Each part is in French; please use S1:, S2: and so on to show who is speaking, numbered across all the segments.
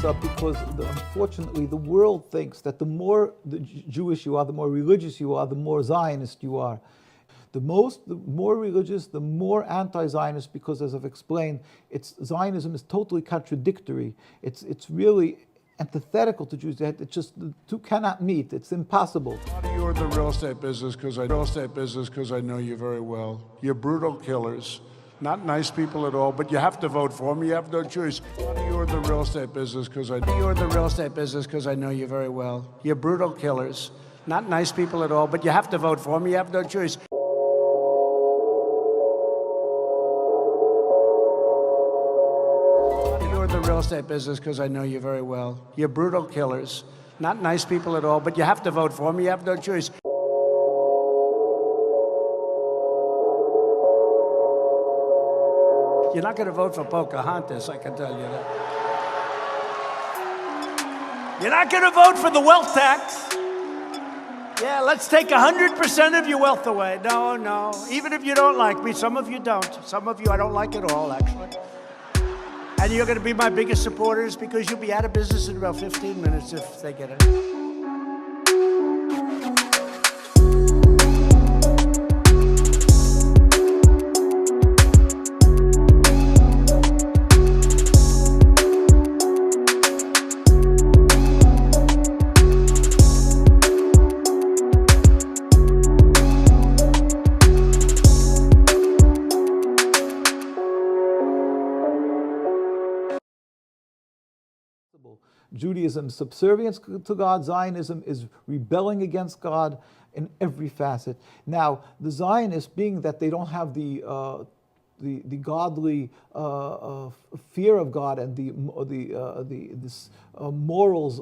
S1: up because unfortunately the world thinks that the more Jewish you are, the more religious you are, the more Zionist you are. The more religious, the more anti-Zionist, because as I've explained, Zionism is totally contradictory. It's really antithetical to Jews. It just, the two cannot meet. It's impossible.
S2: You're in the real estate business because I know you very well. You're brutal killers. Not nice people at all, but you have to vote for them. You have no choice. You're in the real estate business because I know you very well. You're brutal killers. Not nice people at all, but you have to vote for them. You have no choice. You're in the real estate business because I know you very well. You're brutal killers. Not nice people at all, but you have to vote for them. You have no choice. You're not going to vote for Pocahontas, I can tell you that. You're not going to vote for the wealth tax. Yeah, let's take 100% of your wealth away. No. Even if you don't like me, some of you don't. Some of you I don't like at all, actually. And you're going to be my biggest supporters because you'll be out of business in about 15 minutes if they get it.
S1: Judaism is subservience to God. Zionism is rebelling against God in every facet. Now, the Zionists, being that they don't have the godly fear of God and this morals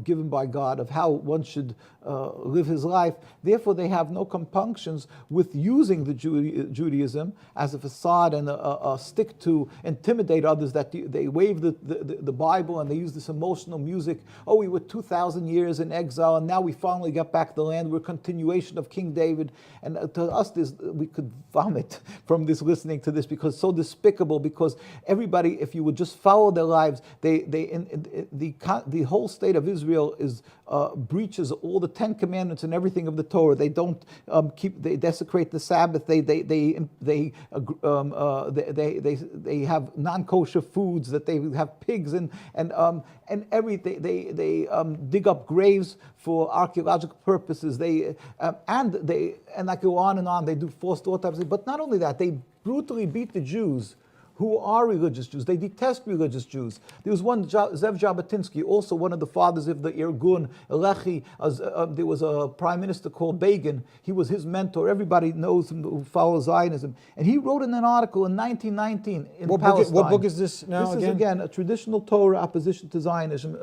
S1: given by God of how one should live his life. Therefore, they have no compunctions with using the Judaism as a facade and a stick to intimidate others. That they wave the Bible and they use this emotional music. Oh, we were 2,000 years in exile and now we finally got back the land. We're a continuation of King David. And to us, we could vomit from this, listening to this, because it's so despicable. Because everybody, if you would just follow their lives, the whole state of Israel is breaches all the 10 commandments and everything of the Torah. They don't they desecrate the Sabbath. They have non-kosher foods. That they have pigs and everything. They dig up graves for archaeological purposes. And I go on and on. They do forced autopsy. But not only that, they brutally beat the Jews who are religious Jews. They detest religious Jews. There was one, Zev Jabotinsky, also one of the fathers of the Irgun, Lehi. There was a prime minister called Begin. He was his mentor. Everybody knows him who follows Zionism. And he wrote in an article in 1919 in Palestine.
S3: What book is this now
S1: This
S3: again?
S1: is, again, a traditional Torah opposition to Zionism.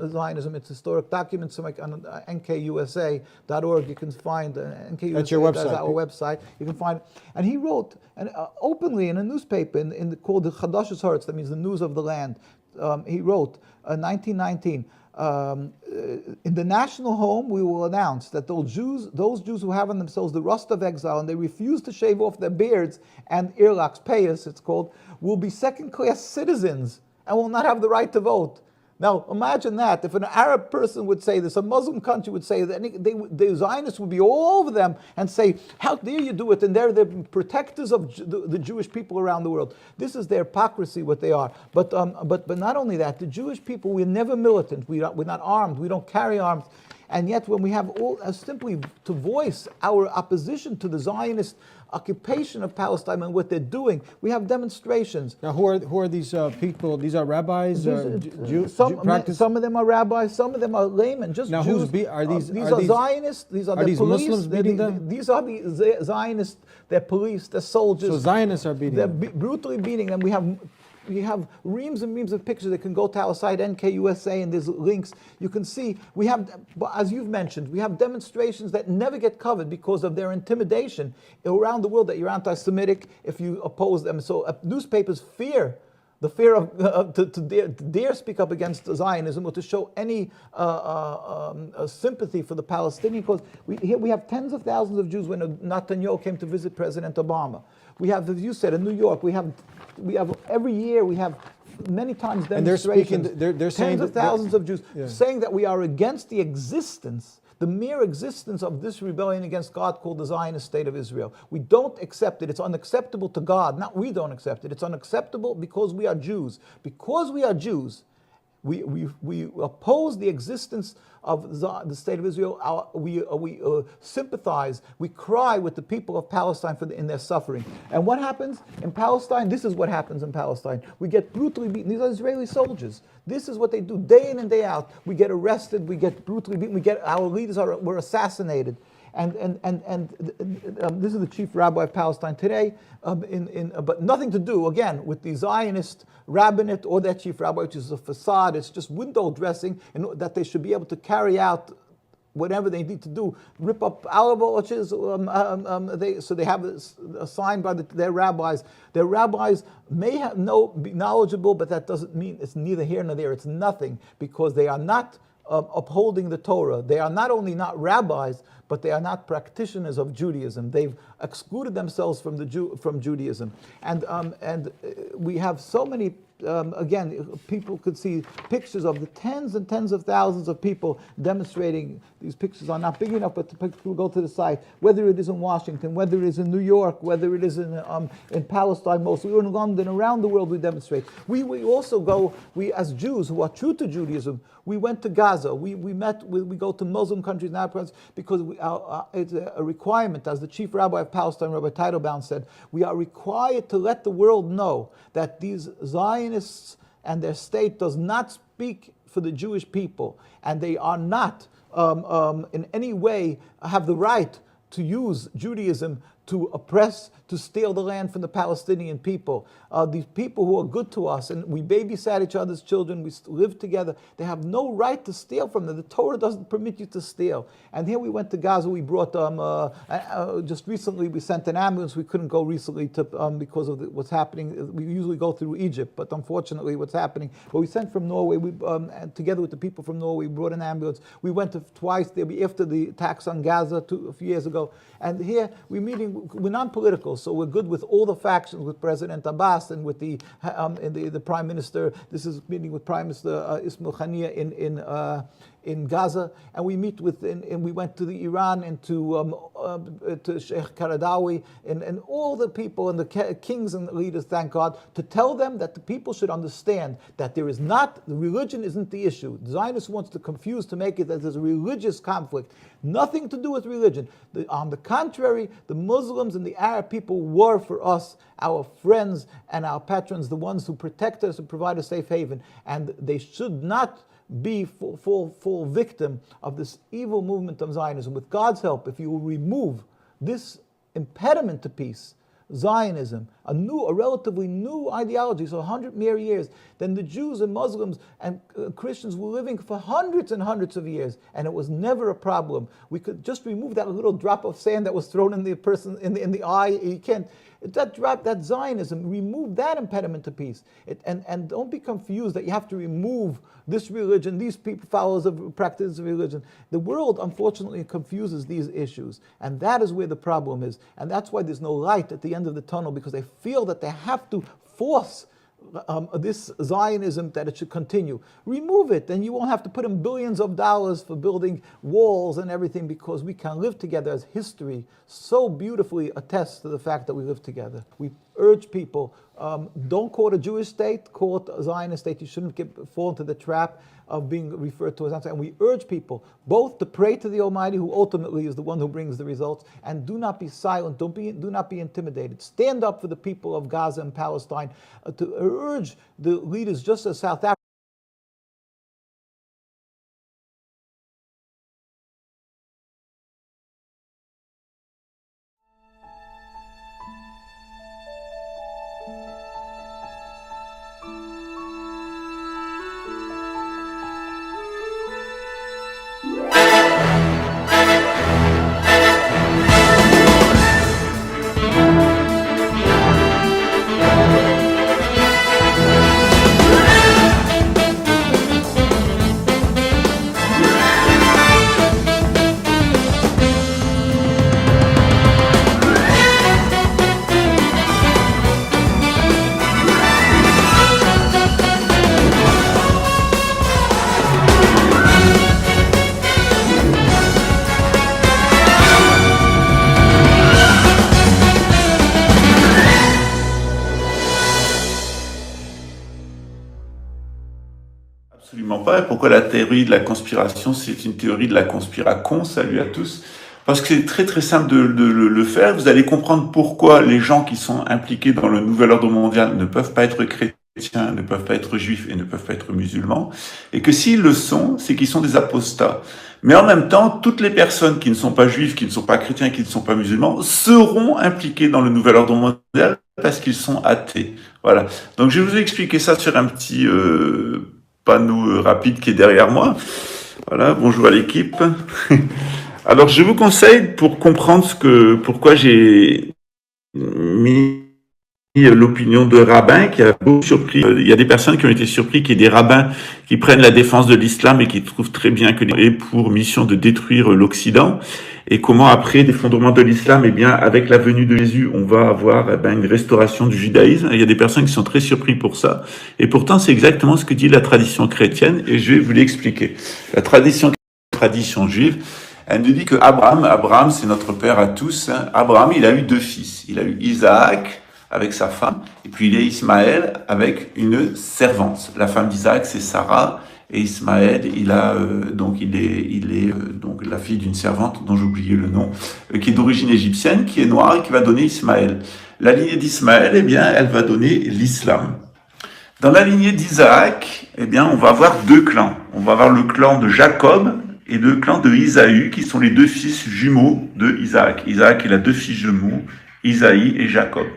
S1: It's historic documents on nkusa.org. You can find NKUSA.
S3: That's your website.
S1: That's our website. You can find, and he wrote openly in a newspaper called the Chadashus Haaretz, that means the news of the land. He wrote in 1919, in the national home we will announce that those Jews who have on themselves the rust of exile and they refuse to shave off their beards and earlocks, payas it's called, will be second-class citizens and will not have the right to vote. Now, imagine that. If an Arab person would say this, a Muslim country would say that, the Zionists would be all over them and say, how dare you do it? And they're the protectors of the Jewish people around the world. This is their hypocrisy, what they are. But not only that, the Jewish people, we're never militant. We're not armed. We don't carry arms. And yet when we have simply to voice our opposition to the Zionist occupation of Palestine and what they're doing, we have demonstrations.
S3: Now, who are these people? These are rabbis, Jews.
S1: Some of them are rabbis, some of them are laymen, just
S3: now,
S1: Jews.
S3: These
S1: are Zionists. These are the
S3: these
S1: police.
S3: Muslims beating them?
S1: These are the Zionists. They're police. They're soldiers.
S3: So Zionists are beating them.
S1: They're brutally beating them. We have reams and reams of pictures that can go to our site, NKUSA, and there's links. You can see, we have, as you've mentioned, we have demonstrations that never get covered because of their intimidation around the world, that you're anti-Semitic if you oppose them. So newspapers fear the fear of to dare speak up against Zionism or to show any sympathy for the Palestinian cause. We have tens of thousands of Jews when Netanyahu came to visit President Obama. We have, as you said, in New York, we have every year we have many times
S3: And they're
S1: demonstrations.
S3: speaking, they're saying
S1: tens of
S3: that-
S1: thousands of Jews
S3: Yeah.
S1: saying that we are against the existence, the mere existence of this rebellion against God called the Zionist state of Israel. We don't accept it. It's unacceptable to God. Not we don't accept it. It's unacceptable because we are Jews. Because we are Jews, we oppose the existence of the state of Israel. We sympathize, we cry with the people of Palestine in their suffering. And what happens in Palestine? This is what happens in Palestine. We get brutally beaten. These are Israeli soldiers. This is what they do day in and day out. We get arrested, we get brutally beaten, our leaders were assassinated. And this is the chief rabbi of Palestine today, but nothing to do, again, with the Zionist rabbinate or that chief rabbi, which is a facade. It's just window dressing, and that they should be able to carry out whatever they need to do, rip up alabaches. So they have a sign by their rabbis. Their rabbis may be knowledgeable, but that doesn't mean it's neither here nor there. It's nothing, because they are not upholding the Torah. They are not only not rabbis, but they are not practitioners of Judaism. They've excluded themselves from Judaism, and we have so many. Again, people could see pictures of the tens and tens of thousands of people demonstrating. These pictures are not big enough, but the people go to the site, whether it is in Washington, whether it is in New York, whether it is in Palestine, mostly, or in London, around the world we demonstrate. We also go, as Jews who are true to Judaism, we went to Gaza. We go to Muslim countries now because it's a requirement, as the chief rabbi of Palestine, Rabbi Teitelbaum, said, we are required to let the world know that these Zionists and their state does not speak for the Jewish people, and they are not in any way have the right to use Judaism to oppress, to steal the land from the Palestinian people. These people who are good to us, and we babysat each other's children, we live together, they have no right to steal from them. The Torah doesn't permit you to steal. And here we went to Gaza, we brought, just recently we sent an ambulance. We couldn't go recently because of what's happening. We usually go through Egypt, but unfortunately what's happening. But we sent from Norway, together with the people from Norway, we brought an ambulance. We went twice there after the attacks on Gaza a few years ago. And here we're non-political, so we're good with all the factions, with President Abbas and with the Prime Minister. This is meeting with Prime Minister Ismail Haniyeh in Gaza, and we meet with, and we went to the Iran and to Sheikh Qaradawi and all the people and the kings and leaders, thank God, to tell them that the people should understand that the religion isn't the issue. The Zionist wants to confuse, to make it that there's a religious conflict. Nothing to do with religion. On the contrary, the Muslims and the Arab people were for us our friends and our patrons, the ones who protect us and provide a safe haven, and they should not be full victim of this evil movement of Zionism. With God's help, if you will remove this impediment to peace, Zionism, a relatively new ideology, so 100 mere years, then the Jews and Muslims and Christians were living for hundreds and hundreds of years, and it was never a problem. We could just remove that little drop of sand that was thrown in the person in the eye. You can't. That Zionism, remove that impediment to peace. And don't be confused that you have to remove this religion, these people, followers of practice of religion. The world, unfortunately, confuses these issues. And that is where the problem is. And that's why there's no light at the end of the tunnel, because they feel that they have to force this Zionism, that it should continue. Remove it, and you won't have to put in billions of dollars for building walls and everything, because we can live together, as history so beautifully attests to the fact that we live together. We urge people, don't call it a Jewish state, call it a Zionist state. You shouldn't fall into the trap of being referred to as Zionist. And we urge people both to pray to the Almighty, who ultimately is the one who brings the results, and do not be silent, do not be intimidated. Stand up for the people of Gaza and Palestine, to urge the leaders, just as South Africa
S4: pourquoi? Pourquoi la théorie de la conspiration, c'est une théorie de la conspiration? Salut à tous. Parce que c'est très très simple de le faire. Vous allez comprendre pourquoi les gens qui sont impliqués dans le nouvel ordre mondial ne peuvent pas être chrétiens, ne peuvent pas être juifs et ne peuvent pas être musulmans. Et que s'ils le sont, c'est qu'ils sont des apostats. Mais en même temps, toutes les personnes qui ne sont pas juifs, qui ne sont pas chrétiens, qui ne sont pas musulmans, seront impliquées dans le nouvel ordre mondial parce qu'ils sont athées. Voilà. Donc je vais vous expliquer ça sur un petit panneau rapide qui est derrière moi. Voilà. Bonjour à l'équipe. Alors, je vous conseille, pour comprendre pourquoi j'ai mis l'opinion de rabbins qui a beaucoup surpris. Il y a des personnes qui ont été surpris qu'il y ait des rabbins qui prennent la défense de l'islam et qui trouvent très bien que est pour mission de détruire l'Occident. Et comment après l'effondrement de l'islam, eh bien, avec la venue de Jésus, on va avoir une restauration du judaïsme. Il y a des personnes qui sont très surpris pour ça. Et pourtant, c'est exactement ce que dit la tradition chrétienne et je vais vous l'expliquer. La tradition juive, elle nous dit que Abraham, c'est notre père à tous. Abraham, il a eu 2 fils. Il a eu Isaac avec sa femme, et puis il a Ismaël avec une servante. La femme d'Isaac, c'est Sarah, et Ismaël, il est donc la fille d'une servante dont j'ai oublié le nom, qui est d'origine égyptienne, qui est noire et qui va donner Ismaël. La lignée d'Ismaël, eh bien, elle va donner l'islam. Dans la lignée d'Isaac, eh bien, on va avoir 2 clans. On va avoir le clan de Jacob et le clan de Isaü, qui sont les 2 fils jumeaux de Isaac. Isaac, il a 2 fils jumeaux, Isaïe et Jacob.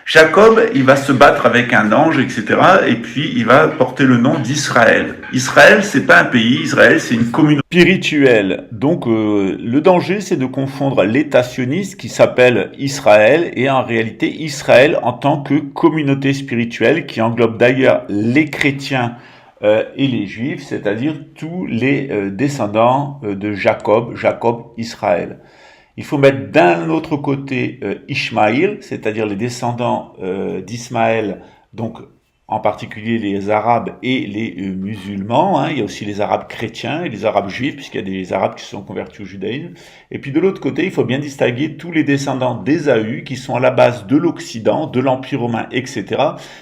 S4: Jacob, il va se battre avec un ange, etc. Et puis, il va porter le nom d'Israël. Israël, c'est pas un pays. Israël, c'est une communauté spirituelle. Donc, le danger, c'est de confondre l'État sioniste qui s'appelle Israël et en réalité Israël en tant que communauté spirituelle qui englobe d'ailleurs les chrétiens et les juifs, c'est-à-dire tous les descendants de Jacob, Israël. Il faut mettre d'un autre côté Ishmaël, c'est-à-dire les descendants d'Ismaël, donc en particulier les Arabes et les musulmans. Il y a aussi les Arabes chrétiens et les Arabes juifs, puisqu'il y a des Arabes qui se sont convertis au judaïsme. Et puis de l'autre côté, il faut bien distinguer tous les descendants d'Ésaü, qui sont à la base de l'Occident, de l'Empire romain, etc.,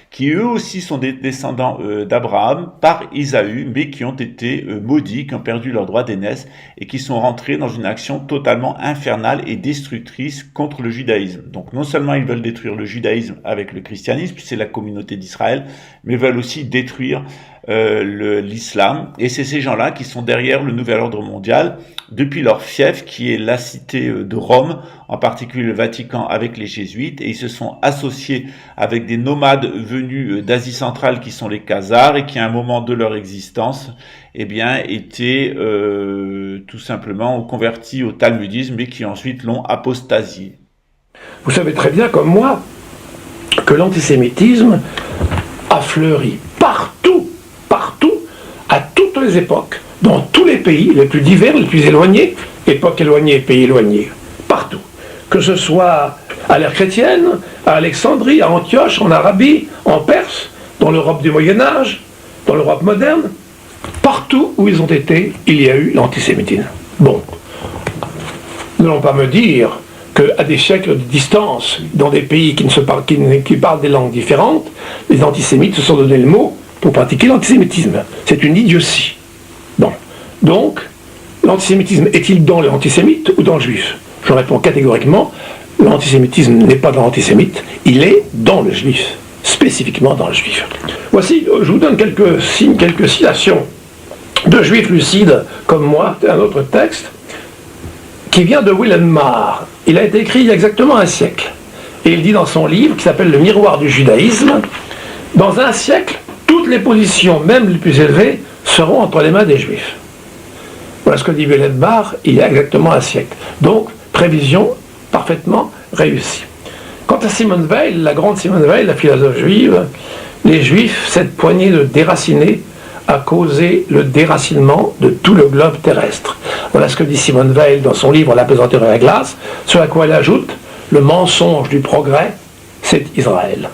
S4: qui eux aussi sont des descendants d'Abraham par Ésaü, mais qui ont été maudits, qui ont perdu leur droit d'aînesse, et qui sont rentrés dans une action totalement infernale et destructrice contre le judaïsme. Donc non seulement ils veulent détruire le judaïsme avec le christianisme, puis c'est la communauté d'Israël, mais veulent aussi détruire l'islam. Et c'est ces gens-là qui sont derrière le nouvel ordre mondial, depuis leur fief, qui est la cité de Rome, en particulier le Vatican avec les jésuites, et ils se sont associés avec des nomades venus d'Asie centrale qui sont les Khazars, et qui à un moment de leur existence, eh bien, étaient tout simplement convertis au talmudisme, et qui ensuite l'ont apostasié.
S5: Vous savez très bien, comme moi, que l'antisémitisme a fleuri partout, à toutes les époques, dans tous les pays, les plus divers, les plus éloignés, époques éloignées, pays éloignés, partout. Que ce soit à l'ère chrétienne, à Alexandrie, à Antioche, en Arabie, en Perse, dans l'Europe du Moyen-Âge, dans l'Europe moderne, partout où ils ont été, il y a eu l'antisémitisme. Bon, n'allons pas me dire qu'à des siècles de distance, dans des pays qui parlent des langues différentes, les antisémites se sont donné le mot pour pratiquer l'antisémitisme. C'est une idiotie. Bon. Donc, l'antisémitisme est-il dans l'antisémite ou dans le juif? Je réponds catégoriquement, l'antisémitisme n'est pas dans l'antisémite, il est dans le juif, spécifiquement dans le juif. Voici, je vous donne quelques signes, quelques citations de juifs lucides comme moi, un autre texte, qui vient de Wilhelm Marr. Il a été écrit il y a exactement un siècle. Et il dit dans son livre, qui s'appelle Le miroir du judaïsme, dans un siècle, toutes les positions, même les plus élevées, seront entre les mains des juifs. Voilà ce que dit Wilhelm Marr il y a exactement un siècle. Donc, prévision parfaitement réussie. Quant à Simone Weil, la grande Simone Weil, la philosophe juive, les juifs, cette poignée de déracinés, a causé le déracinement de tout le globe terrestre. Voilà ce que dit Simone Weil dans son livre La pesanteur et la glace, sur la quoi elle ajoute « Le mensonge du progrès, c'est Israël ».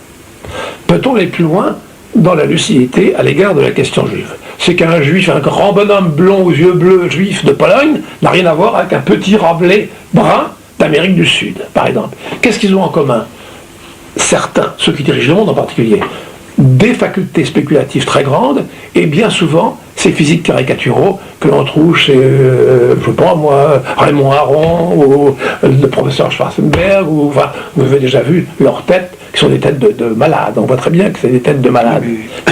S5: Peut-on aller plus loin dans la lucidité à l'égard de la question juive? C'est qu'un juif, un grand bonhomme blond aux yeux bleus juif de Pologne, n'a rien à voir avec un petit Rabelais brun d'Amérique du Sud, par exemple. Qu'est-ce qu'ils ont en commun? Certains, ceux qui dirigent le monde en particulier, des facultés spéculatives très grandes, et bien souvent, ces physiques caricaturaux que l'on trouve chez, je sais pas moi, Raymond Aron, ou le professeur Schwarzenberg, ou enfin, vous avez déjà vu leurs têtes, qui sont des têtes de malades. On voit très bien que c'est des têtes de malades.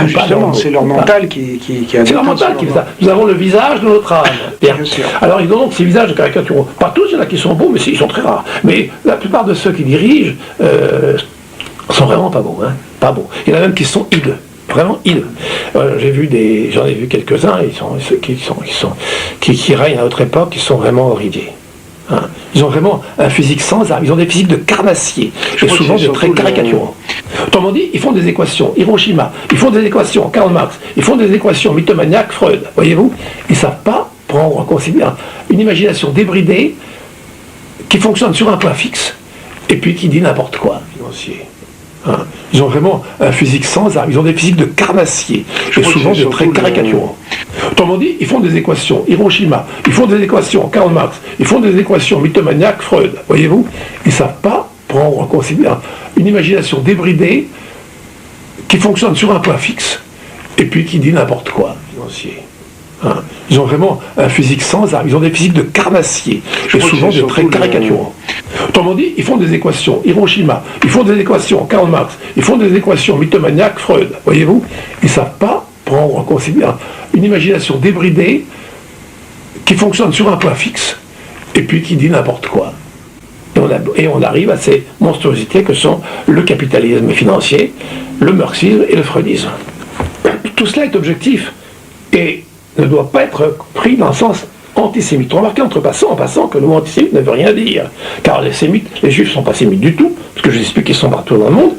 S6: Justement, c'est leur mental qui a...
S5: C'est leur mental qui fait ça. Nous avons le visage de notre âme. Bien.
S6: sûr.
S5: Alors, ils ont donc ces visages de caricaturaux. Pas tous, il y en a qui sont beaux, mais ils sont très rares. Mais la plupart de ceux qui dirigent sont vraiment pas beaux. Hein. Pas beaux. Il y en a même qui sont hideux. Vraiment hideux. J'en ai vu quelques-uns qui règnent à notre époque, qui sont vraiment horridiers. Hein. Ils ont vraiment un physique sans âme. Ils ont des physiques de carnassier. Et souvent des traits caricaturaux. Autrement dit, ils font des équations. Hiroshima, ils font des équations. Karl Marx, ils font des équations mythomaniaques. Freud, voyez-vous, ils ne savent pas prendre en considération une imagination débridée qui fonctionne sur un point fixe et puis qui dit n'importe quoi. Financier. Hein. Ils ont vraiment un physique sans âme. Ils ont des physiques de carnassier. Et souvent des traits caricaturaux. Autrement dit, ils font des équations. Hiroshima, ils font des équations. Karl Marx, ils font des équations mythomaniaques. Freud, voyez-vous, ils ne savent pas prendre en considération une imagination débridée qui fonctionne sur un point fixe et puis qui dit n'importe quoi. Financier. Hein. Ils ont vraiment un physique sans âme. Ils ont des physiques de carnassier. Et souvent des traits caricaturaux. Autrement dit, ils font des équations. Hiroshima, ils font des équations. Karl Marx, ils font des équations mythomaniaques. Freud, voyez-vous, ils ne savent pas prendre en considération une imagination débridée qui fonctionne sur un point fixe et puis qui dit n'importe quoi. Et on arrive à ces monstruosités que sont le capitalisme financier, le marxisme et le freudisme. Tout cela est objectif et ne doit pas être pris dans le sens antisémite. Remarquez en passant que le mot antisémite ne veut rien dire. Car les sémites, les juifs ne sont pas sémites du tout, parce que je vous explique qu'ils sont partout dans le monde.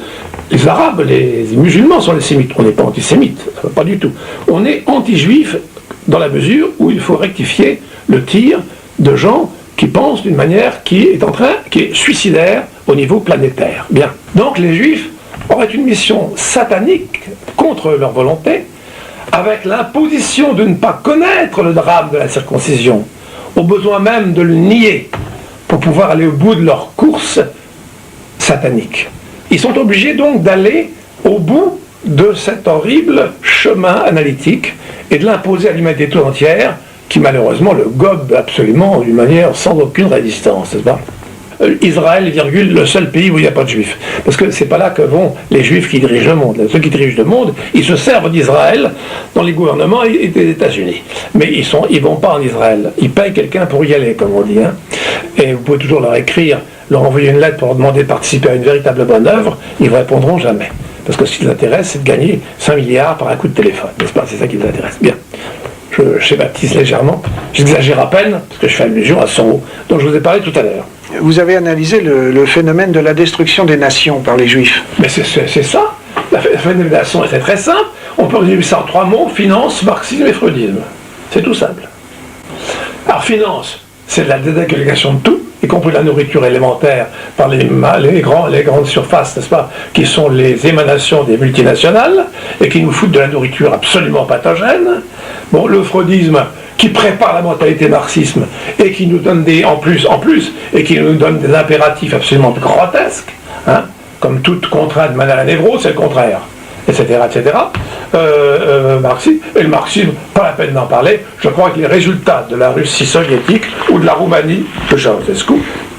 S5: Les arabes, les musulmans sont les sémites. On n'est pas antisémites, pas du tout. On est anti-juif dans la mesure où il faut rectifier le tir de gens qui pensent d'une manière qui est suicidaire au niveau planétaire. Bien. Donc les juifs auraient une mission satanique contre leur volonté, avec l'imposition de ne pas connaître le drame de la circoncision, au besoin même de le nier, pour pouvoir aller au bout de leur course satanique. Ils sont obligés donc d'aller au bout de cet horrible chemin analytique et de l'imposer à l'humanité tout entière, qui malheureusement le gobe absolument d'une manière sans aucune résistance, n'est-ce pas ? Israël, virgule, le seul pays où il n'y a pas de juifs. Parce que c'est pas là que vont les juifs qui dirigent le monde. Ceux qui dirigent le monde, ils se servent d'Israël dans les gouvernements et des États-Unis. Mais ils vont pas en Israël. Ils payent quelqu'un pour y aller, comme on dit. Hein. Et vous pouvez toujours leur écrire, leur envoyer une lettre pour leur demander de participer à une véritable bonne œuvre, ils ne répondront jamais. Parce que ce qui les intéresse, c'est de gagner 5 milliards par un coup de téléphone. N'est-ce pas ? C'est ça qui les intéresse. Bien. Je schématise légèrement. J'exagère à peine, parce que je fais allusion à Soros, dont je vous ai parlé tout à l'heure.
S6: Vous avez analysé le phénomène de la destruction des nations par les juifs.
S5: Mais c'est ça. Le phénomène des nations, c'est très simple. On peut résumer ça en 3 mots, finance, marxisme et freudisme. C'est tout simple. Alors finance, c'est de la désagrégation de tout, y compris la nourriture élémentaire par les grandes surfaces, n'est-ce pas, qui sont les émanations des multinationales et qui nous foutent de la nourriture absolument pathogène. Bon, le freudisme qui prépare la mentalité marxisme et qui nous donne en plus, et qui nous donne des impératifs absolument grotesques, hein, comme toute contrainte mène à la névrose, c'est le contraire, etc., etc. Marxisme, et le marxisme, pas la peine d'en parler, je crois que les résultats de la Russie soviétique ou de la Roumanie de Ceausescu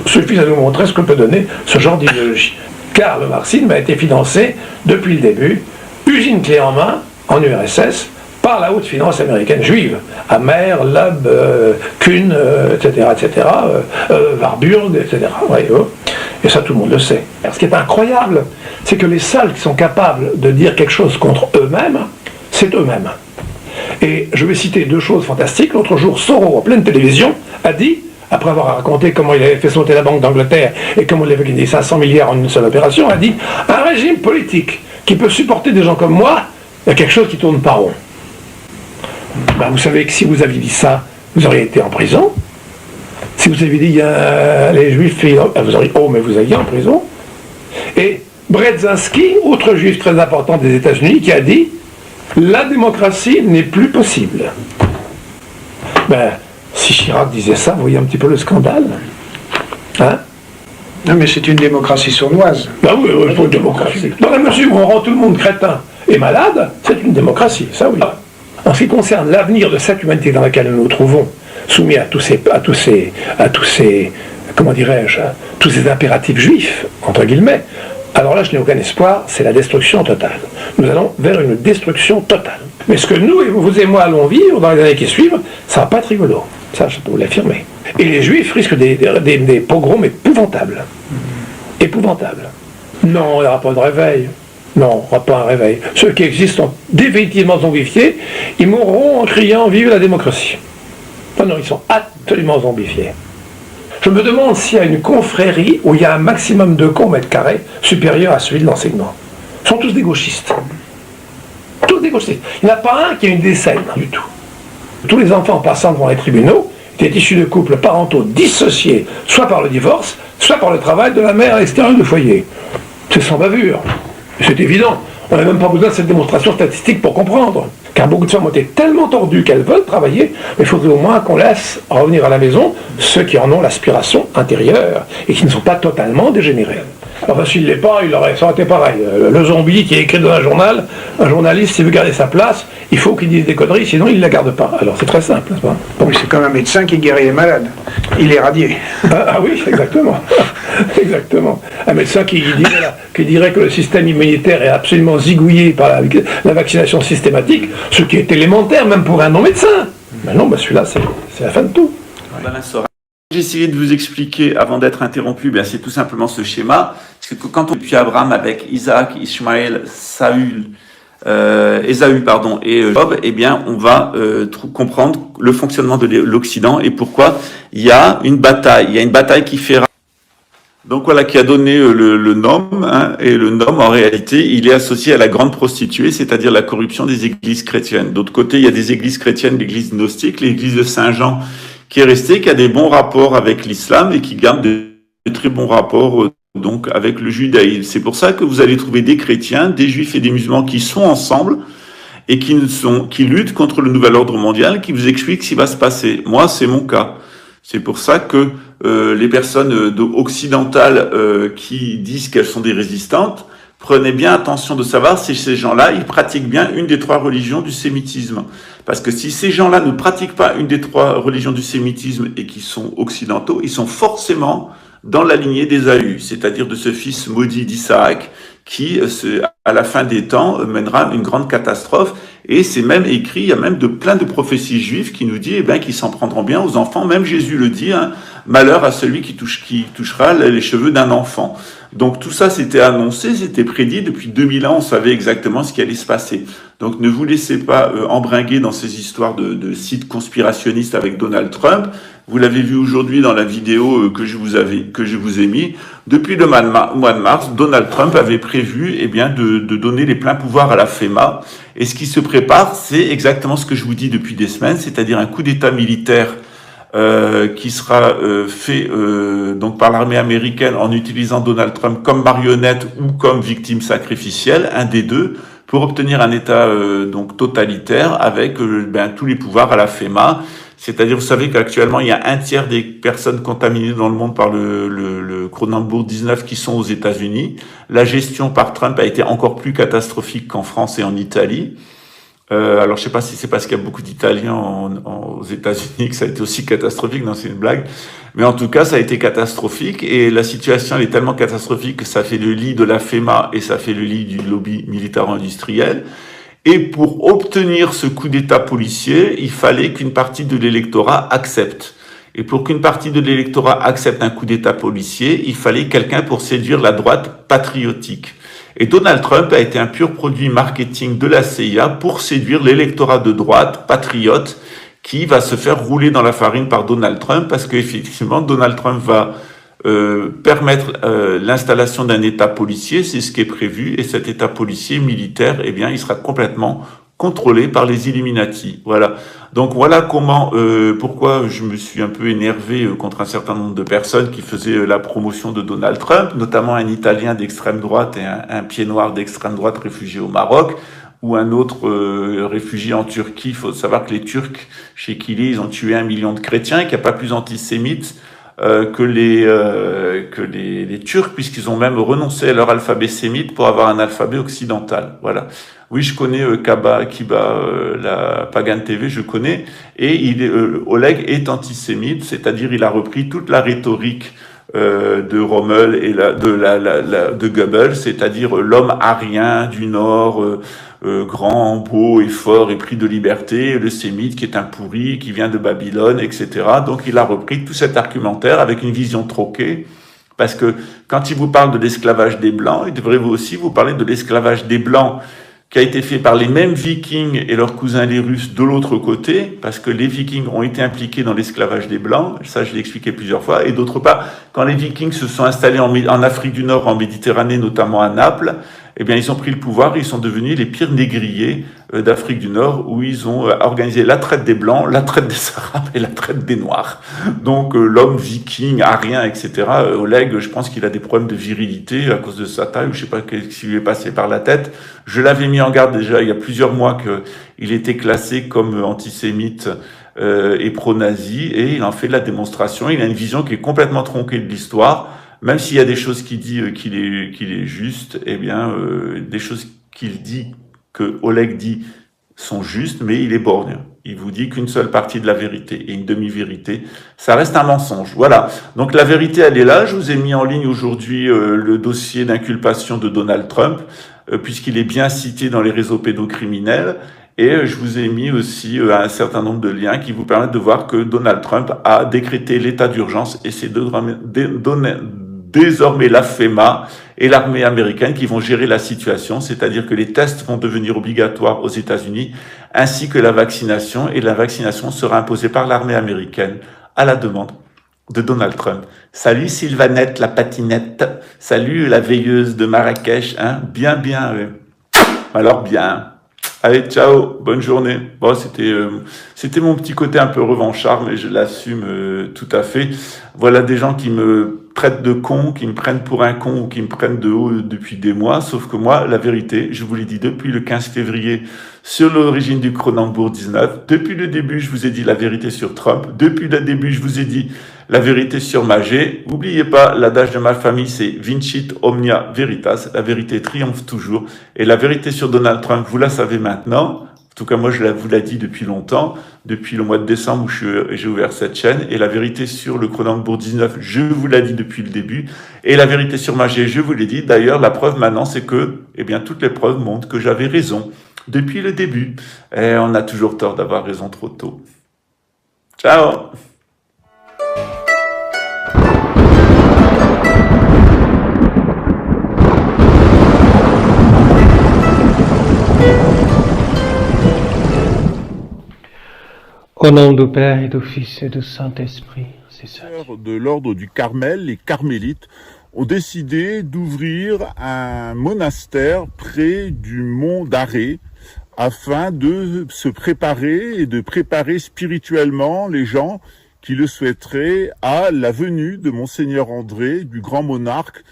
S5: suffisent à nous montrer ce que peut donner ce genre d'idéologie. Car le marxisme a été financé depuis le début, usine clé en main, en URSS, par la haute finance américaine juive, Amer, Lubb, Kuhn, etc., Warburg, etc. Et ça, tout le monde le sait. Alors, ce qui est incroyable, c'est que les seuls qui sont capables de dire quelque chose contre eux-mêmes, c'est eux-mêmes. Et je vais citer 2 choses fantastiques. L'autre jour, Soros, en pleine télévision, a dit, après avoir raconté comment il avait fait sauter la Banque d'Angleterre et comment il avait gagné 500 milliards en une seule opération, a dit « Un régime politique qui peut supporter des gens comme moi, il y a quelque chose qui tourne pas rond. » Ben, vous savez que si vous aviez dit ça, vous auriez été en prison. Si vous aviez dit les juifs, vous auriez mais vous alliez en prison. Et Brzezinski, autre juif très important des États-Unis, qui a dit la démocratie n'est plus possible. Ben, si Chirac disait ça, vous voyez un petit peu le scandale. Hein?
S6: Non, mais c'est une démocratie sournoise.
S5: Ben oui, il faut une démocratie. Dans la mesure où on rend tout le monde crétin, est malade, c'est une démocratie, ça oui. En ce qui concerne l'avenir de cette humanité dans laquelle nous nous trouvons, soumis à tous ces comment dirais-je, tous ces impératifs juifs, entre guillemets, alors là je n'ai aucun espoir, c'est la destruction totale. Nous allons vers une destruction totale. Mais ce que nous, vous et moi allons vivre dans les années qui suivent, ça va pas être rigolo. Ça, je peux vous l'affirmer. Et les juifs risquent des pogroms épouvantables. Épouvantables. Non, il n'y aura pas de réveil. Non, il n'y aura pas un réveil. Ceux qui existent sont définitivement zombifiés, ils mourront en criant « Vive la démocratie ». Non, non, ils sont absolument zombifiés. Je me demande s'il y a une confrérie où il y a un maximum de cons au mètre carré supérieur à celui de l'enseignement. Ils sont tous des gauchistes. Tous des gauchistes. Il n'y en a pas un qui a une décenne du tout. Tous les enfants passant devant les tribunaux étaient issus de couples parentaux dissociés, soit par le divorce, soit par le travail de la mère à l'extérieur du foyer. C'est sans bavure. C'est évident. On n'a même pas besoin de cette démonstration statistique pour comprendre. Car beaucoup de femmes ont été tellement tordues qu'elles veulent travailler, mais il faudrait au moins qu'on laisse revenir à la maison ceux qui en ont l'aspiration intérieure et qui ne sont pas totalement dégénérés. Enfin, s'il ne l'est pas, ça aurait été pareil. Le zombie qui est écrit dans un journal, un journaliste, s'il veut garder sa place, il faut qu'il dise des conneries, sinon il ne la garde pas. Alors c'est très simple, n'est-ce pas?
S6: Oui, c'est comme un médecin qui guérit les malades. Il est radié.
S5: Ah oui, exactement. Exactement. Un médecin qui dirait que le système immunitaire est absolument zigouillé par la vaccination systématique, ce qui est élémentaire même pour un non-médecin. Mais non, celui-là, c'est la fin de tout.
S4: J'ai essayé de vous expliquer, avant d'être interrompu, c'est tout simplement ce schéma. Parce que quand on depuis Abraham avec Isaac, Ishmaël, Ésaü, et Job, on va comprendre le fonctionnement de l'Occident et pourquoi il y a une bataille. Il y a une bataille qui fait donc voilà, qui a donné le nom, et le nom, en réalité, il est associé à la grande prostituée, c'est-à-dire la corruption des églises chrétiennes. D'autre côté, il y a des églises chrétiennes, l'église gnostique, l'église de Saint-Jean, qui est restée, qui a des bons rapports avec l'islam et qui garde de très bons rapports donc avec le judaïsme. C'est pour ça que vous allez trouver des chrétiens, des juifs et des musulmans qui sont ensemble et qui luttent contre le nouvel ordre mondial, qui vous expliquent ce qui va se passer. Moi, c'est mon cas. C'est pour ça que les personnes occidentales qui disent qu'elles sont des résistantes, prenez bien attention de savoir si ces gens-là, ils pratiquent bien une des trois religions du sémitisme. Parce que si ces gens-là ne pratiquent pas une des trois religions du sémitisme et qui sont occidentaux, ils sont forcément dans la lignée d'Ésaü, c'est-à-dire de ce fils maudit d'Isaac, qui, à la fin des temps, mènera une grande catastrophe. Et c'est même écrit, il y a même plein de prophéties juives qui nous disent qu'ils s'en prendront bien aux enfants. Même Jésus le dit, malheur à celui qui touchera les cheveux d'un enfant. Donc tout ça, c'était annoncé, c'était prédit. Depuis 2000 ans, on savait exactement ce qui allait se passer. Donc ne vous laissez pas embringuer dans ces histoires de sites conspirationnistes avec Donald Trump. Vous l'avez vu aujourd'hui dans la vidéo que je vous ai mis. Depuis le mois de mars, Donald Trump avait prévu de donner les pleins pouvoirs à la FEMA. Et ce qui se prépare, c'est exactement ce que je vous dis depuis des semaines, c'est-à-dire un coup d'État militaire qui sera fait donc par l'armée américaine en utilisant Donald Trump comme marionnette ou comme victime sacrificielle, un des deux, pour obtenir un État donc totalitaire avec tous les pouvoirs à la FEMA. C'est-à-dire, vous savez qu'actuellement, il y a un tiers des personnes contaminées dans le monde par le Cronenbourg 19 qui sont aux États-Unis. La gestion par Trump a été encore plus catastrophique qu'en France et en Italie. Alors, je sais pas si c'est parce qu'il y a beaucoup d'Italiens aux États-Unis que ça a été aussi catastrophique. Non, c'est une blague. Mais en tout cas, ça a été catastrophique. Et la situation, elle est tellement catastrophique que ça fait le lit de la FEMA et ça fait le lit du lobby militaro-industriel. Et pour obtenir ce coup d'État policier, il fallait qu'une partie de l'électorat accepte. Et pour qu'une partie de l'électorat accepte un coup d'État policier, il fallait quelqu'un pour séduire la droite patriotique. Et Donald Trump a été un pur produit marketing de la CIA pour séduire l'électorat de droite patriote qui va se faire rouler dans la farine par Donald Trump parce qu'effectivement, Donald Trump va permettre l'installation d'un État policier, c'est ce qui est prévu, et cet État policier militaire, il sera complètement contrôlé par les Illuminati. Voilà. Donc voilà pourquoi je me suis un peu énervé contre un certain nombre de personnes qui faisaient la promotion de Donald Trump, notamment un Italien d'extrême droite et un pied noir d'extrême droite réfugié au Maroc, ou un autre réfugié en Turquie. Il faut savoir que les Turcs, chez qui ils ont tué 1 million de chrétiens, qu'il n'y a pas plus antisémite que les Turcs, puisqu'ils ont même renoncé à leur alphabet sémite pour avoir un alphabet occidental. Voilà. Oui, je connais Kiba, la Pagan TV, je connais, et Oleg est antisémite, c'est-à-dire il a repris toute la rhétorique de Rommel et de Goebbels, c'est-à-dire l'homme arien du Nord, grand, beau et fort et pris de liberté, le sémite qui est un pourri, qui vient de Babylone, etc. Donc il a repris tout cet argumentaire avec une vision troquée, parce que quand il vous parle de l'esclavage des Blancs, il devrait aussi vous parler de l'esclavage des Blancs qui a été fait par les mêmes Vikings et leurs cousins les Russes de l'autre côté, parce que les Vikings ont été impliqués dans l'esclavage des Blancs, ça je l'ai expliqué plusieurs fois, et d'autre part, quand les Vikings se sont installés en Afrique du Nord, en Méditerranée, notamment à Naples, eh bien ils ont pris le pouvoir, ils sont devenus les pires négriers d'Afrique du Nord, où ils ont organisé la traite des Blancs, la traite des Arabes et la traite des Noirs. Donc l'homme viking, arien, etc., Oleg, je pense qu'il a des problèmes de virilité à cause de sa taille, ou je sais pas ce qui lui est passé par la tête. Je l'avais mis en garde déjà il y a plusieurs mois qu'il était classé comme antisémite et pro-nazi, et il en fait de la démonstration. Il a une vision qui est complètement tronquée de l'histoire, même s'il y a des choses qu'il dit qu'il est juste, eh bien des choses qu'il dit, que Oleg dit, sont justes, mais il est borgne. Il vous dit qu'une seule partie de la vérité et une demi-vérité, ça reste un mensonge. Voilà. Donc la vérité, elle est là. Je vous ai mis en ligne aujourd'hui le dossier d'inculpation de Donald Trump, puisqu'il est bien cité dans les réseaux pédocriminels. Et je vous ai mis aussi un certain nombre de liens qui vous permettent de voir que Donald Trump a décrété l'état d'urgence, et c'est désormais la FEMA et l'armée américaine qui vont gérer la situation, c'est-à-dire que les tests vont devenir obligatoires aux États-Unis, ainsi que la vaccination, et la vaccination sera imposée par l'armée américaine à la demande de Donald Trump. Salut Sylvanette, la patinette. Salut la veilleuse de Marrakech, hein. Bien, alors bien. Allez, ciao, bonne journée. Bon, c'était mon petit côté un peu revanchard, mais je l'assume tout à fait. Voilà des gens qui me traitent de con, qui me prennent pour un con, ou qui me prennent de haut depuis des mois, sauf que moi, la vérité, je vous l'ai dit depuis le 15 février sur l'origine du Cronenbourg 19, depuis le début, je vous ai dit la vérité sur Trump, depuis le début, je vous ai dit la vérité sur Magé. N'oubliez pas, l'adage de ma famille, c'est Vincit omnia veritas, la vérité triomphe toujours, et la vérité sur Donald Trump, vous la savez maintenant. En tout cas, moi, je vous l'ai dit depuis longtemps, depuis le mois de décembre où j'ai ouvert cette chaîne. Et la vérité sur le Cronenbourg 19, je vous l'ai dit depuis le début. Et la vérité sur Magé, je vous l'ai dit. D'ailleurs, la preuve maintenant, c'est que, eh bien, toutes les preuves montrent que j'avais raison depuis le début. Et on a toujours tort d'avoir raison trop tôt. Ciao!
S7: Au nom du Père et du Fils et du Saint-Esprit, c'est ça.
S8: De l'ordre du Carmel, les carmélites, ont décidé d'ouvrir un monastère près du mont d'Arrée afin de se préparer et de préparer spirituellement les gens qui le souhaiteraient à la venue de Monseigneur André, du grand monarque,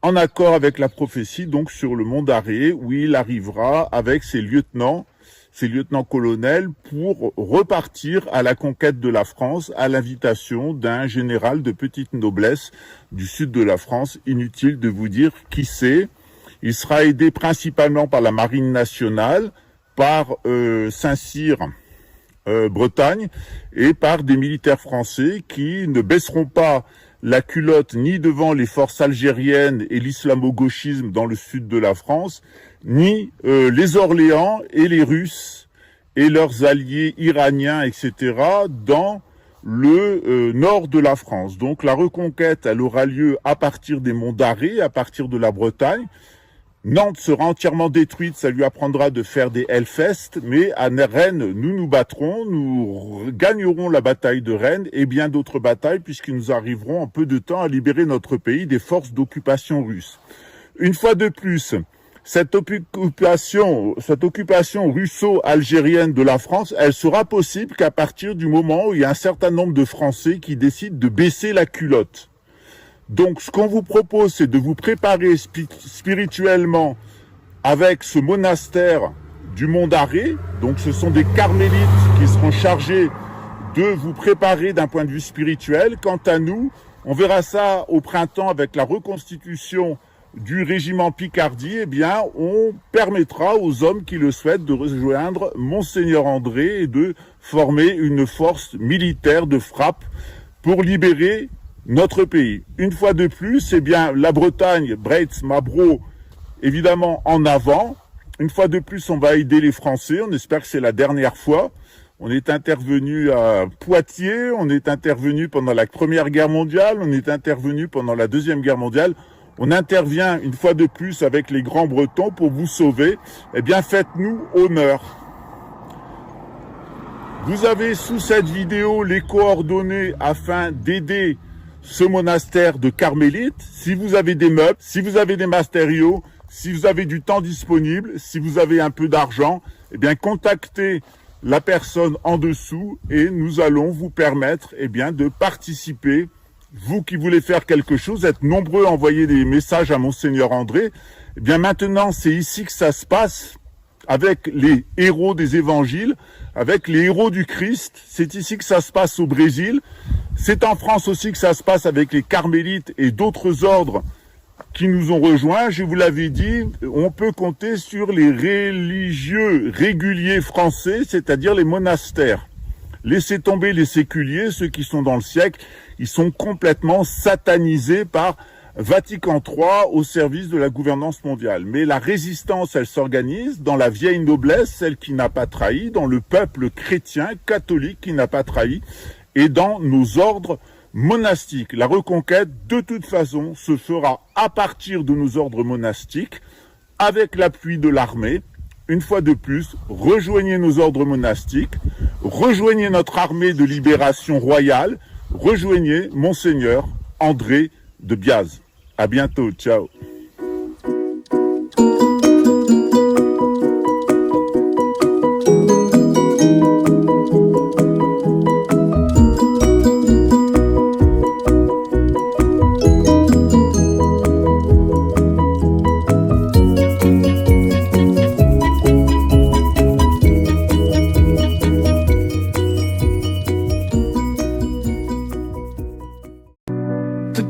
S8: en accord avec la prophétie, donc sur le mont d'Arrée, où il arrivera avec ses lieutenants-colonels, pour repartir à la conquête de la France à l'invitation d'un général de petite noblesse du sud de la France. Inutile de vous dire qui c'est. Il sera aidé principalement par la Marine nationale, par Saint-Cyr, Bretagne, et par des militaires français qui ne baisseront pas la culotte ni devant les forces algériennes et l'islamo-gauchisme dans le sud de la France, ni les Orléans et les Russes et leurs alliés iraniens, etc., dans le nord de la France. Donc la reconquête, elle aura lieu à partir des monts d'Arrée, à partir de la Bretagne. Nantes sera entièrement détruite, ça lui apprendra de faire des Hellfest, mais à Rennes, nous battrons, nous gagnerons la bataille de Rennes et bien d'autres batailles, puisque nous arriverons en peu de temps à libérer notre pays des forces d'occupation russes. Une fois de plus, cette occupation russo-algérienne de la France, elle sera possible qu'à partir du moment où il y a un certain nombre de Français qui décident de baisser la culotte. Donc, ce qu'on vous propose, c'est de vous préparer spirituellement avec ce monastère du mont d'Arrée. Donc, ce sont des carmélites qui seront chargés de vous préparer d'un point de vue spirituel. Quant à nous, on verra ça au printemps avec la reconstitution du régiment Picardie. Eh bien, on permettra aux hommes qui le souhaitent de rejoindre Monseigneur André et de former une force militaire de frappe pour libérer notre pays. Une fois de plus, eh bien, la Bretagne, Breitz, Mabro, évidemment en avant. Une fois de plus, on va aider les Français. On espère que c'est la dernière fois. On est intervenu à Poitiers, on est intervenu pendant la Première Guerre mondiale, on est intervenu pendant la Deuxième Guerre mondiale. On intervient une fois de plus avec les Grands Bretons pour vous sauver. Eh bien, faites-nous honneur. Vous avez sous cette vidéo les coordonnées afin d'aider ce monastère de carmélites. Si vous avez des meubles, si vous avez des matériaux, si vous avez du temps disponible, si vous avez un peu d'argent, eh bien, contactez la personne en dessous et nous allons vous permettre, eh bien, de participer. Vous qui voulez faire quelque chose, êtes nombreux à envoyer des messages à Monseigneur André. Eh bien, maintenant, c'est ici que ça se passe avec les héros des évangiles, avec les héros du Christ. C'est ici que ça se passe au Brésil. C'est en France aussi que ça se passe avec les carmélites et d'autres ordres qui nous ont rejoints. Je vous l'avais dit, on peut compter sur les religieux réguliers français, c'est-à-dire les monastères. Laissez tomber les séculiers, ceux qui sont dans le siècle, ils sont complètement satanisés par Vatican III au service de la gouvernance mondiale. Mais la résistance, elle s'organise dans la vieille noblesse, celle qui n'a pas trahi, dans le peuple chrétien, catholique qui n'a pas trahi, et dans nos ordres monastiques. La reconquête, de toute façon, se fera à partir de nos ordres monastiques, avec l'appui de l'armée. Une fois de plus, rejoignez nos ordres monastiques, rejoignez notre armée de libération royale, rejoignez Monseigneur André de Biaz. À bientôt, ciao.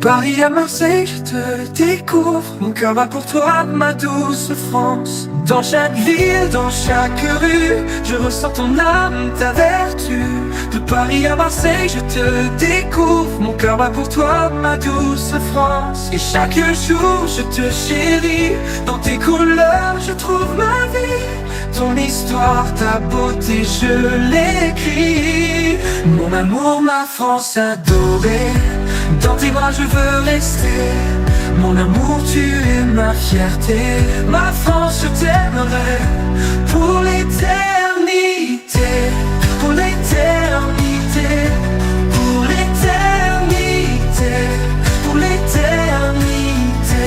S9: Paris à Marseille, je te découvre. Mon cœur bat pour toi, ma douce France. Dans chaque ville, dans chaque rue, je ressens ton âme, ta vertu. De Paris à Marseille, je te découvre. Mon cœur bat pour toi, ma douce France. Et chaque jour, je te chéris. Dans tes couleurs, je trouve ma vie. Ton histoire, ta beauté, je l'écris. Mon amour, ma France adorée. Dans tes bras je veux rester. Mon amour, tu es ma fierté. Ma France, je t'aimerai pour l'éternité. Pour l'éternité. Pour l'éternité. Pour l'éternité.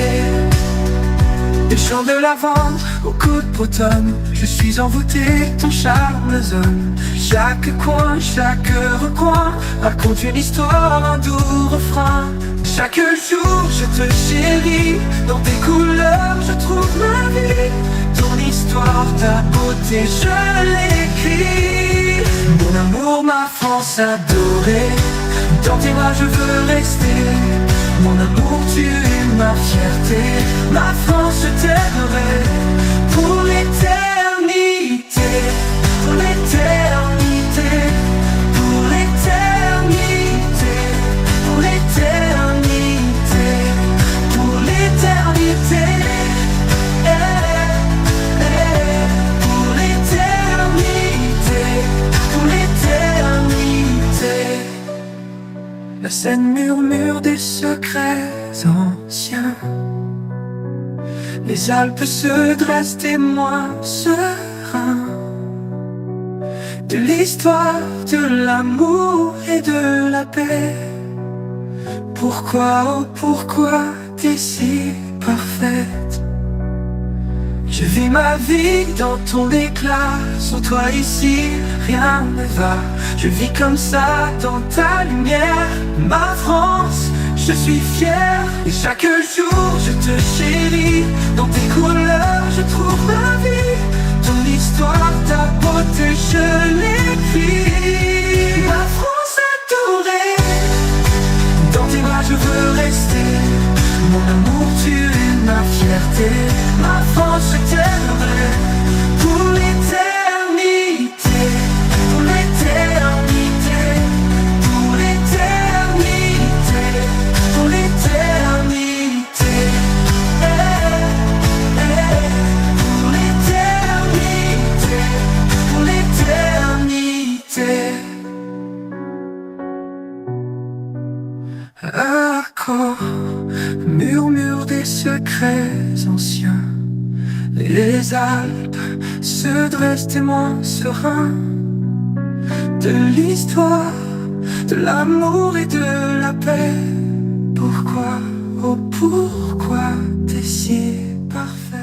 S9: Des champs de lavande au coup de bretonne, je suis envoûté, ton charme zone. Chaque coin, chaque recoin raconte une histoire, un doux refrain. Chaque jour je te chéris. Dans tes couleurs je trouve ma vie. Ton histoire, ta beauté, je l'écris. Mon amour, ma France adorée. Dans tes bras je veux rester. Mon amour, tu es ma fierté. Ma France, je t'aimerai pour l'éternité. Pour l'éternité. Pour l'éternité. Pour l'éternité. Pour l'éternité. Pour l'éternité. Pour l'éternité. La Seine murmure des secrets anciens. Les Alpes se dressent témoins sereins de l'histoire, de l'amour et de la paix. Pourquoi, oh pourquoi t'es si parfaite? Je vis ma vie dans ton éclat. Sans toi ici, rien ne va. Je vis comme ça dans ta lumière. Ma France, je suis fier. Et chaque jour, je te chéris. Dans tes couleurs, je trouve ma vie. Ton histoire, ta beauté, je l'écris. Ma France, t'aimerai. Dans tes bras je veux rester. Mon amour, tu es ma fierté. Ma France, je t'aimerai. Pour l'éternité. Pour l'éternité. Pour l'éternité. Pour l'éternité. Pour l'éternité. Pour l'éternité. Accord, murmure des secrets anciens. Les Alpes se dressent témoins sereins de l'histoire, de l'amour et de la paix. Pourquoi, oh pourquoi t'es si parfaite?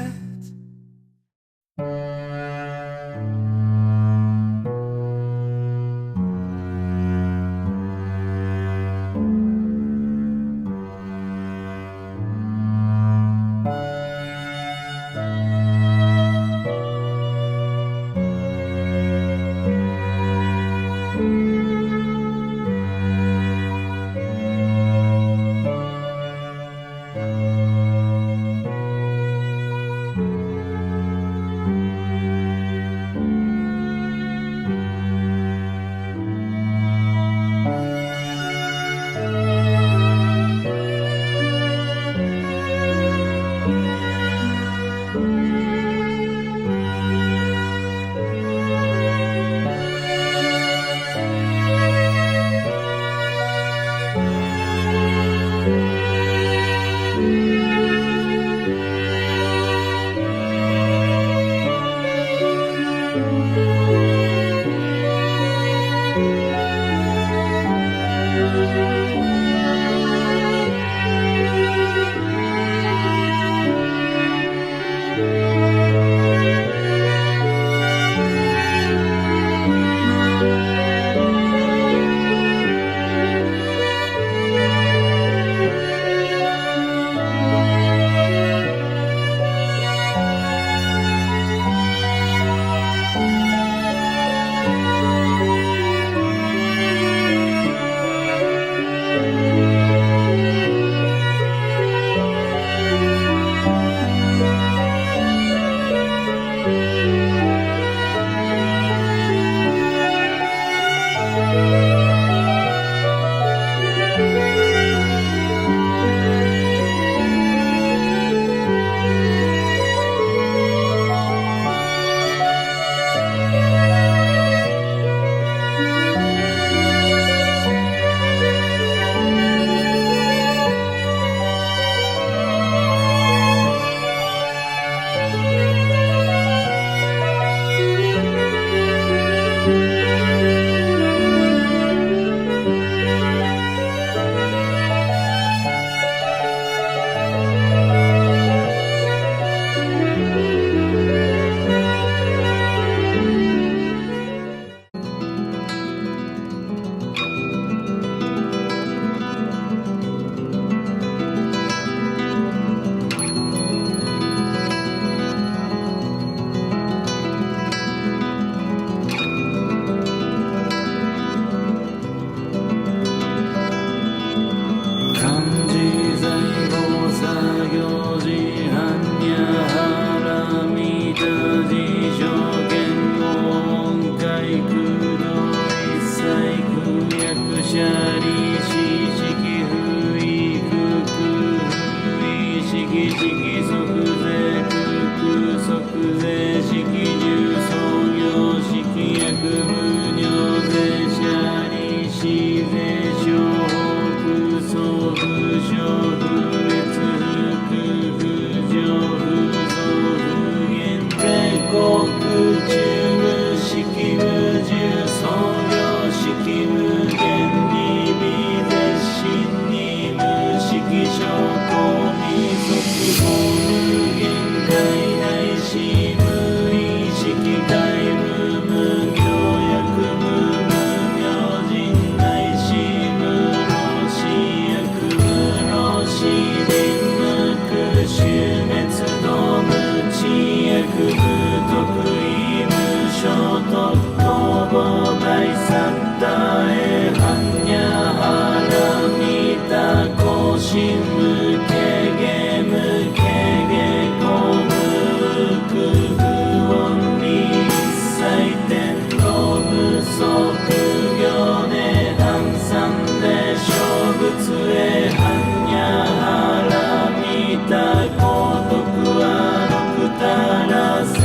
S9: 仏へ般若波羅蜜多孤独は六たら三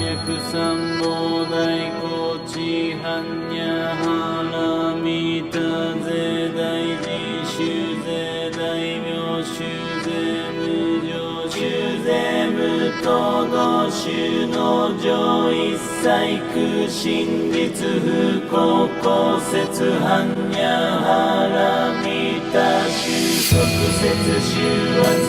S9: 脈三菩提高知般若波羅蜜多税大事修税大名修税無常修税無等度修の上一切空真実不公公説般若波羅蜜多修即説修圧